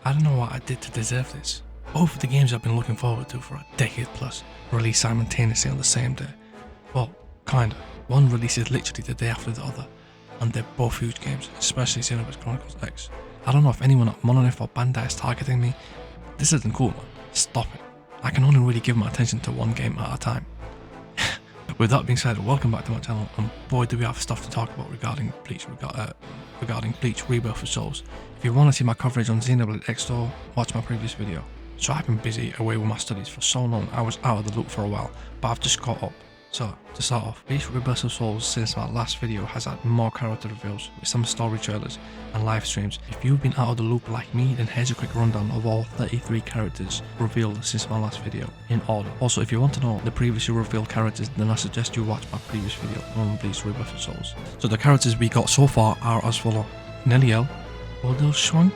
I don't know what I did to deserve this. Both of the games I've been looking forward to for a decade plus release simultaneously on the same day. Well, kinda. One releases literally the day after the other, and they're both huge games, especially Xenogears Chronicles X. I don't know if anyone at Monolith or Bandai is targeting me. This isn't cool, man. Stop it. I can only really give my attention to one game at a time. With that being said, welcome back to my channel, and boy do we have stuff to talk about regarding Bleach Rebirth of Souls. If you want to see my coverage on Xenoblade X Store, watch my previous video. So I've been busy away with my studies for so long, I was out of the loop for a while, but I've just caught up. So, to start off, BLEACH Rebirth of Souls since my last video has had more character reveals, with some story trailers and live streams. If you've been out of the loop like me, then here's a quick rundown of all 33 characters revealed since my last video, in order. Also, if you want to know the previously revealed characters, then I suggest you watch my previous video on BLEACH Rebirth of Souls. So the characters we got so far are as follow: Neliel, Odil Schwank,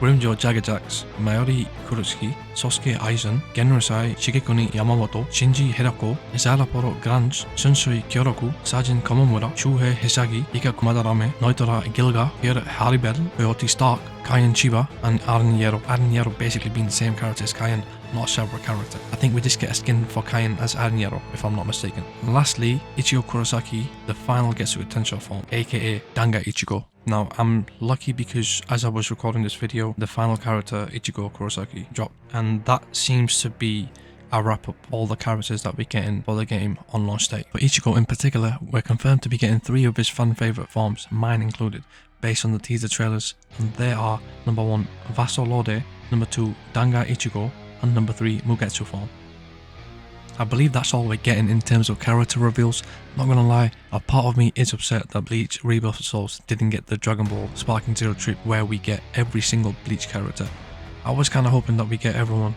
Grimjo Jagajax, Mayuri Kurutsuki, Sosuke Aizen, Genrosai Shigekuni Yamamoto, Shinji Hirako, Isaraporo Grange, Shunsui Kyoraku, Sajin Kamamura, Shuhei Hisagi, Ika Kumadarame, Noitora Gilga, Pierre Haribel, Coyote Stark, Kaien Chiba, and Aren Yero. Aren Yero basically being the same character as Kaien, not a separate character. I think we just get a skin for Kaien as Aren Yero, if I'm not mistaken. And lastly, Ichigo Kurosaki, the final Getsu Tensho form, aka Danga Ichigo. Now, I'm lucky because as I was recording this video, the final character, Ichigo Kurosaki, dropped, and that seems to be a wrap up all the characters that we get in for the game on launch day. For Ichigo in particular, we're confirmed to be getting 3 of his fan favourite forms, mine included, based on the teaser trailers, and they are number 1, Vaso Lode, number 2, Danga Ichigo, and number 3, Mugetsu form. I believe that's all we're getting in terms of character reveals. Not gonna lie, a part of me is upset that Bleach Rebirth of Souls didn't get the Dragon Ball Sparking Zero trip where we get every single Bleach character. I was kinda hoping that we get everyone,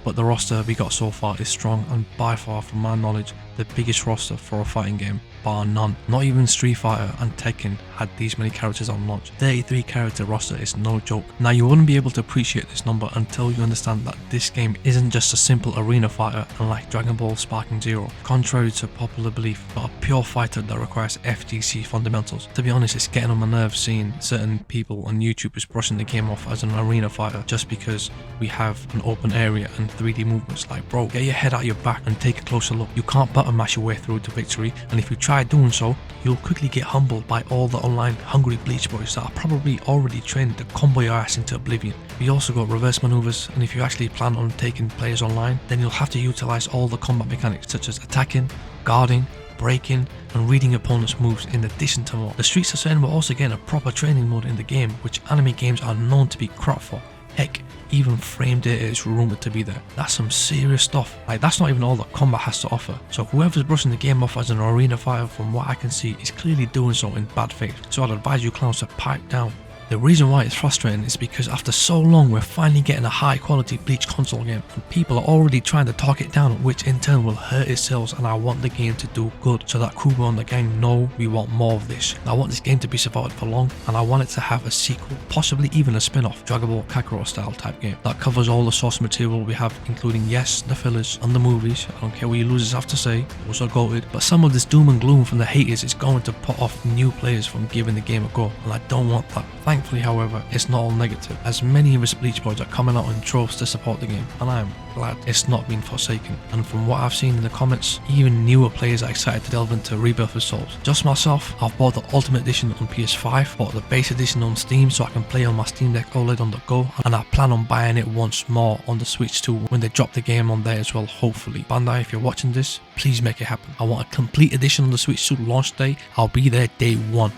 but the roster we got so far is strong and by far, from my knowledge, the biggest roster for a fighting game, bar none. Not even Street Fighter and Tekken had these many characters on launch. 33 character roster is no joke. Now, you wouldn't be able to appreciate this number until you understand that this game isn't just a simple arena fighter unlike Dragon Ball Sparking Zero, contrary to popular belief, but a pure fighter that requires FGC fundamentals. To be honest, it's getting on my nerves seeing certain people and YouTubers brushing the game off as an arena fighter just because we have an open area and 3D movements. Like, bro, get your head out your back and take a closer look. You can't button mash your way through to victory, and if you try doing so, you'll quickly get humbled by all the online hungry Bleach boys that are probably already trained to combo your ass into oblivion. We also got reverse maneuvers, and if you actually plan on taking players online, then you'll have to utilize all the combat mechanics such as attacking, guarding, breaking, and reading opponents' moves in addition to more. The Streets of Zen will also get a proper training mode in the game, which anime games are known to be crap for. Heck, even frame data is rumored to be there. That's some serious stuff. Like, that's not even all that combat has to offer. So whoever's brushing the game off as an arena fighter, from what I can see, is clearly doing so in bad faith. So I'd advise you clowns to pipe down. The reason why it's frustrating is because after so long we're finally getting a high quality Bleach console game, and people are already trying to talk it down, which in turn will hurt its sales, and I want the game to do good so that Kubo and the gang know we want more of this. I want this game to be supported for long, and I want it to have a sequel, possibly even a spin-off, Dragon Ball Kakarot style type game that covers all the source material we have, including, yes, the fillers and the movies. I don't care what you losers have to say, those are goated, but some of this doom and gloom from the haters is going to put off new players from giving the game a go, and I don't want that. Thankfully, however, it's not all negative, as many of us Bleach boys are coming out in droves to support the game, and I am glad it's not been forsaken. And from what I've seen in the comments, even newer players are excited to delve into Rebirth of Souls. Just myself, I've bought the Ultimate Edition on PS5, bought the base edition on Steam so I can play on my Steam Deck OLED on the go, and I plan on buying it once more on the Switch too when they drop the game on there as well, hopefully. Bandai, if you're watching this, please make it happen. I want a complete edition on the Switch too. Launch day, I'll be there day 1.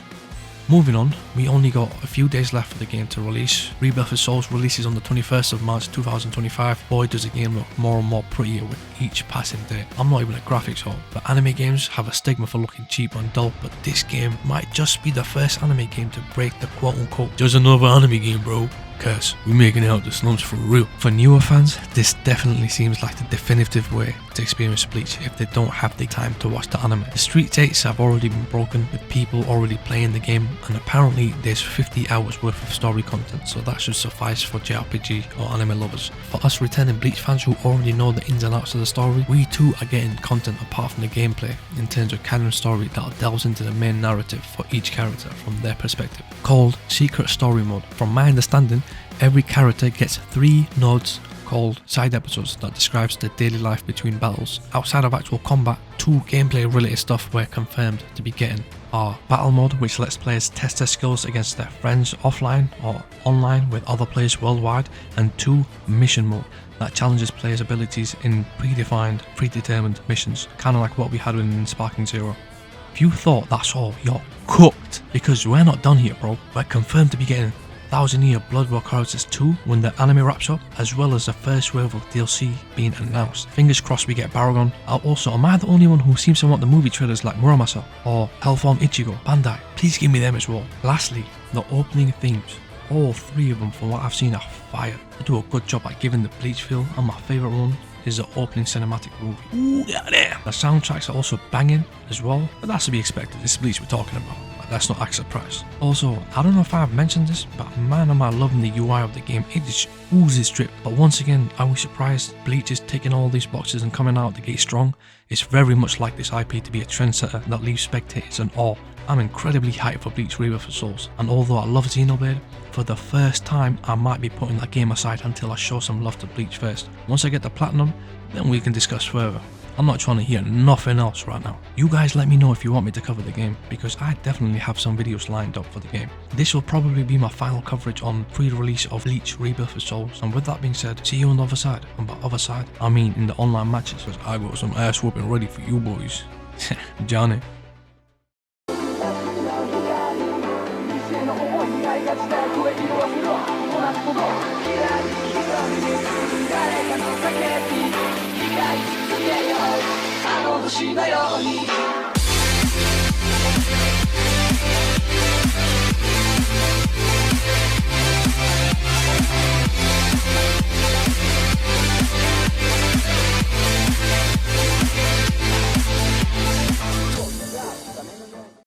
Moving on, we only got a few days left for the game to release. Rebirth of Souls releases on the 21st of March 2025. Boy, does the game look more and more prettier with each passing day. I'm not even a graphics whore, but anime games have a stigma for looking cheap and dull, but this game might just be the first anime game to break the quote-unquote "just another anime game, bro" curse. We're making it out the slums for real. For newer fans, this definitely seems like the definitive way to experience Bleach if they don't have the time to watch the anime. The street dates have already been broken with people already playing the game, and apparently there's 50 hours worth of story content, so that should suffice for JRPG or anime lovers. For us returning Bleach fans who already know the ins and outs of the story, we too are getting content apart from the gameplay in terms of canon story that delves into the main narrative for each character from their perspective, called Secret Story Mode. From my understanding, Every character gets 3 nodes called side episodes that describes the daily life between battles. Outside of actual combat, 2 gameplay related stuff we're confirmed to be getting are battle mode, which lets players test their skills against their friends offline or online with other players worldwide, and 2 mission mode that challenges players' abilities in predetermined missions, kind of like what we had in Sparking Zero. If you thought that's all, you're cooked, because we're not done here, bro. We're confirmed to be getting 1000 Year Blood War Characters 2 when the anime wraps up, as well as the first wave of DLC being announced. Fingers crossed we get Baragon. Also, am I the only one who seems to want the movie trailers like Muramasa or Hellform Ichigo? Bandai, please give me them as well. Lastly, the opening themes. All 3 of them, from what I've seen, are fire. They do a good job at giving the Bleach feel, and my favourite one is the opening cinematic movie. Ooh, goddamn. The soundtracks are also banging as well, but that's to be expected. It's Bleach we're talking about. Let's not act surprised. Also, I don't know if I've mentioned this, but man am I loving the UI of the game. It just oozes drip. But once again, I was surprised Bleach is ticking all these boxes and coming out the gate strong. It's very much like this IP to be a trendsetter that leaves spectators in awe. I'm incredibly hyped for Bleach Rebirth for Souls, and although I love Xenoblade, for the first time I might be putting that game aside until I show some love to Bleach first. Once I get the platinum, then we can discuss further. I'm not trying to hear nothing else right now. You guys let me know if you want me to cover the game, because I definitely have some videos lined up for the game. This will probably be my final coverage on pre-release of Bleach Rebirth for Souls, and with that being said, see you on the other side. And by other side, I mean in the online matches, because I got some ass whooping ready for you boys. Johnny. 星のように